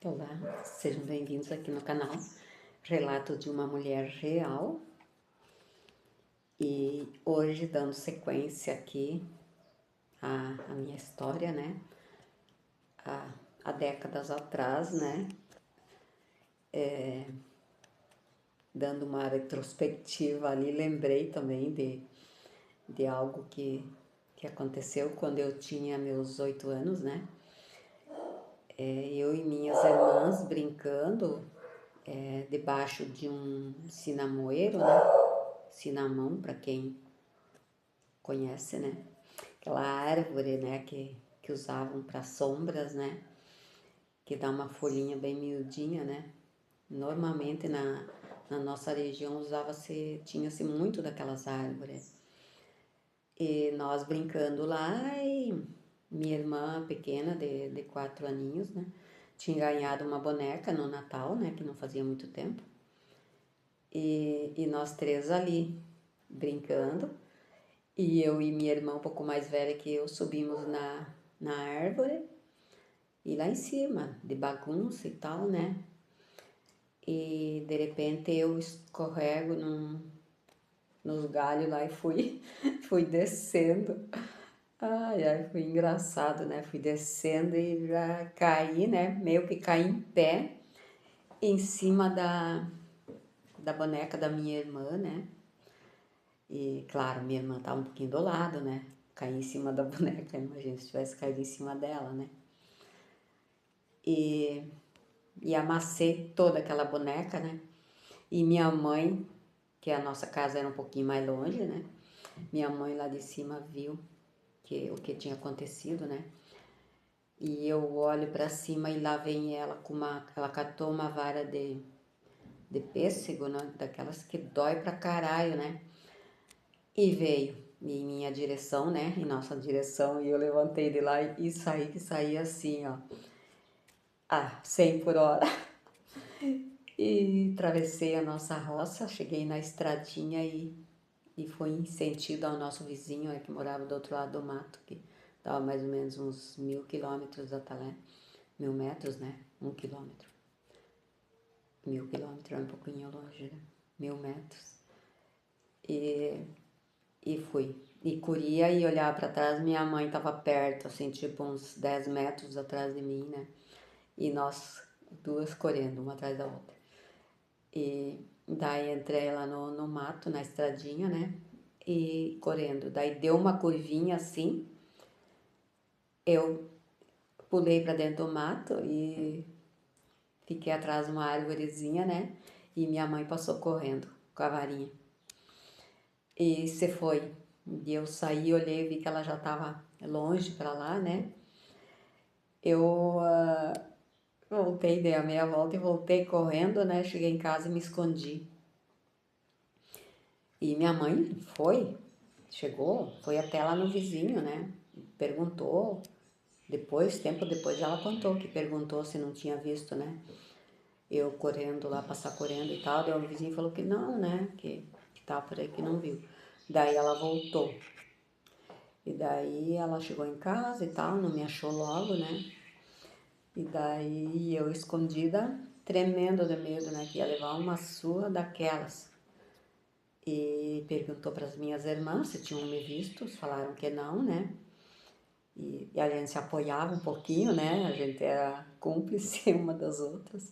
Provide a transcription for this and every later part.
Olá, sejam bem-vindos aqui no canal Relato de uma Mulher Real. E hoje dando sequência aqui à minha história, né? Há décadas atrás, né? Dando uma retrospectiva ali, lembrei também de algo que aconteceu quando eu tinha meus 8 anos, né? Eu e minhas irmãs brincando debaixo de um cinamoeiro, né? Cinamão, para quem conhece, né? Aquela árvore, né, que usavam para sombras, né? Que dá uma folhinha bem miudinha, né? Normalmente na nossa região tinha-se muito daquelas árvores. E nós brincando lá e minha irmã pequena, de 4 aninhos, né? Tinha ganhado uma boneca no Natal, né? Que não fazia muito tempo. E nós três ali, brincando. E eu e minha irmã, um pouco mais velha que eu, subimos na árvore. E lá em cima, de bagunça e tal, né? E de repente eu escorrego nos galhos lá e fui descendo. Ai, ai, foi engraçado, né? Fui descendo e já caí, né? Meio que caí em pé, em cima da boneca da minha irmã, né? E, claro, minha irmã tava um pouquinho do lado, né? Caí em cima da boneca, imagina se tivesse caído em cima dela, né? E amassei toda aquela boneca, né? E minha mãe, que a nossa casa era um pouquinho mais longe, né? Minha mãe lá de cima viu o que tinha acontecido, né? E eu olho para cima e lá vem ela ela catou uma vara de pêssego, né? Daquelas que dói pra caralho, né? E veio em minha direção, né? Em nossa direção, e eu levantei de lá e saí assim, ó. 100 por hora. E atravessei a nossa roça, cheguei na estradinha e fui em sentido ao nosso vizinho, que morava do outro lado do mato, que dava mais ou menos uns 1.000 quilômetros até lá, 1.000 metros, né? 1 quilômetro. 1.000 quilômetros é um pouquinho longe, né? 1.000 metros. E fui. E corria e olhava para trás, minha mãe estava perto, assim, tipo uns 10 metros atrás de mim, né? E nós duas correndo, uma atrás da outra. E daí entrei lá no mato, na estradinha, né? E correndo. Daí deu uma curvinha assim, eu pulei para dentro do mato e fiquei atrás de uma árvorezinha, né? E minha mãe passou correndo com a varinha. E se foi. E eu saí, olhei, vi que ela já estava longe para lá, né? Eu voltei, dei a meia volta e voltei correndo, né? Cheguei em casa e me escondi. E minha mãe chegou, foi até lá no vizinho, né? Perguntou, tempo depois ela contou que perguntou se não tinha visto, né? Eu correndo lá, passar correndo e tal, daí o vizinho falou que não, né? Que tava por aí que não viu. Daí ela voltou. E daí ela chegou em casa e tal, não me achou logo, né? E daí eu escondida, tremendo de medo, né? Que ia levar uma surra daquelas. E perguntou para as minhas irmãs se tinham me visto, falaram que não, né? E a gente se apoiava um pouquinho, né? A gente era cúmplice uma das outras.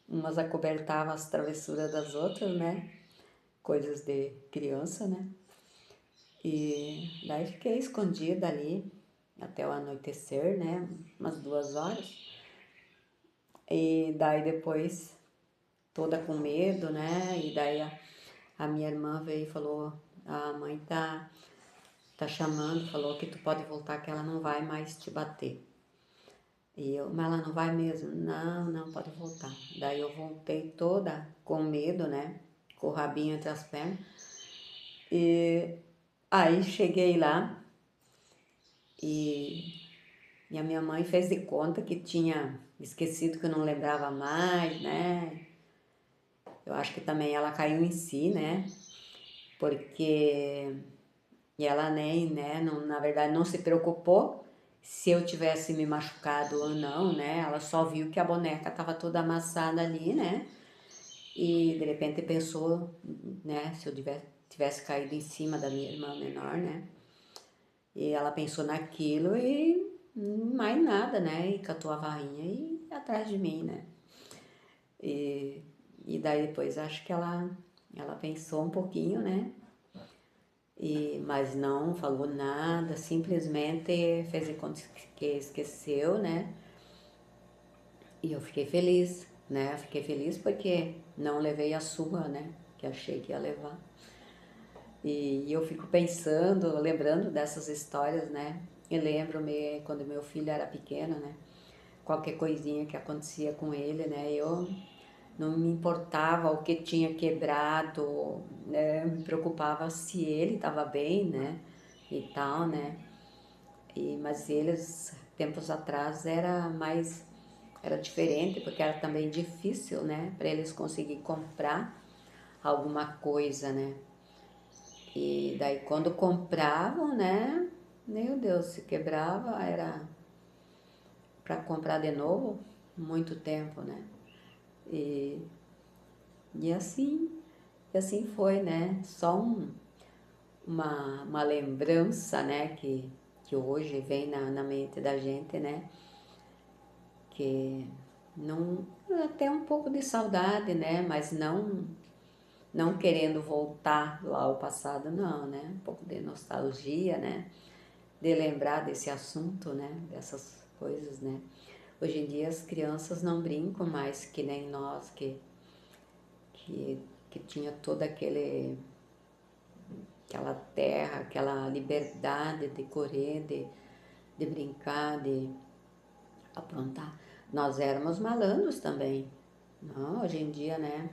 Umas acobertavam as travessuras das outras, né? Coisas de criança, né? E daí fiquei escondida ali até o anoitecer, né? Umas 2 horas. E daí depois, toda com medo, né? E daí a minha irmã veio e falou, a mãe tá chamando, falou que tu pode voltar, que ela não vai mais te bater. E eu, mas ela não vai mesmo? Não, não, pode voltar. Daí eu voltei toda com medo, né? Com o rabinho entre as pernas. E aí cheguei lá e a minha mãe fez de conta que tinha esquecido, que eu não lembrava mais, né? Eu acho que também ela caiu em si, né? Porque ela nem, né, não, na verdade não se preocupou se eu tivesse me machucado ou não, né? Ela só viu que a boneca estava toda amassada ali, né? E de repente pensou, né? Se eu tivesse caído em cima da minha irmã menor, né? E ela pensou naquilo e mais nada, né? E catou a varrinha e ia atrás de mim, né? E, e daí depois acho que ela pensou um pouquinho, né? Mas não falou nada, simplesmente fez de conta que esqueceu, né? E eu fiquei feliz, né? Fiquei feliz porque não levei a surra, né? Que achei que ia levar. E eu fico pensando, lembrando dessas histórias, né? E lembro-me quando meu filho era pequeno, né? Qualquer coisinha que acontecia com ele, né? Eu não me importava o que tinha quebrado, né? Eu me preocupava se ele estava bem, né? E tal, né? Mas eles, tempos atrás, era diferente, porque era também difícil, né? Para eles conseguir comprar alguma coisa, né? E daí quando compravam, né? Meu Deus, se quebrava, era para comprar de novo, muito tempo, né? E, e assim, e assim foi, né? Só uma lembrança, né? Que hoje vem na mente da gente, né? Que não, até um pouco de saudade, né? Mas não querendo voltar lá ao passado, não, né? Um pouco de nostalgia, né? De lembrar desse assunto, né? Dessas coisas, né? Hoje em dia as crianças não brincam mais que nem nós, que, que tinha toda aquela terra, aquela liberdade de correr, de brincar, de aprontar. Nós éramos malandros também. Não, hoje em dia, né?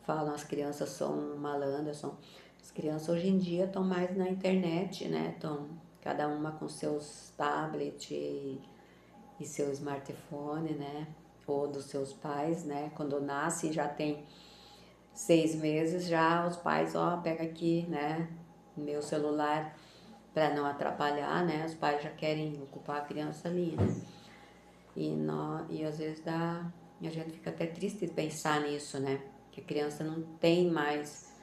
Falam as crianças são malandras, as crianças hoje em dia estão mais na internet, né? Estão cada uma com seus tablets e seu smartphone, né? Ou dos seus pais, né? Quando nasce já tem 6 meses, já os pais, ó, pega aqui, né? Meu celular para não atrapalhar, né? Os pais já querem ocupar a criança ali, né? E às vezes a gente fica até triste de pensar nisso, né? Que a criança não tem mais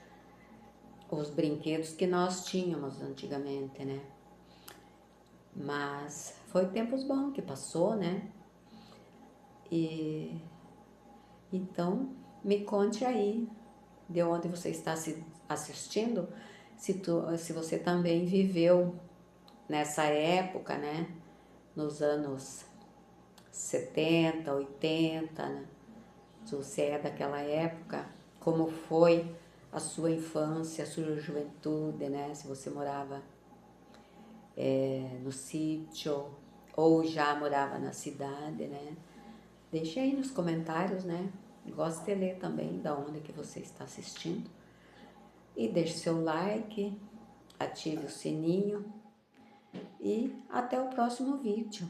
os brinquedos que nós tínhamos antigamente, né? Mas foi tempos bons que passou, né? E então me conte aí de onde você está assistindo, se você também viveu nessa época, né? Nos anos 70, 80, né? Se você é daquela época, como foi a sua infância, a sua juventude, né? Se você morava no sítio ou já morava na cidade, né? Deixe aí nos comentários, né? Gosto de ler também da onde que você está assistindo. E deixe seu like, ative o sininho e até o próximo vídeo.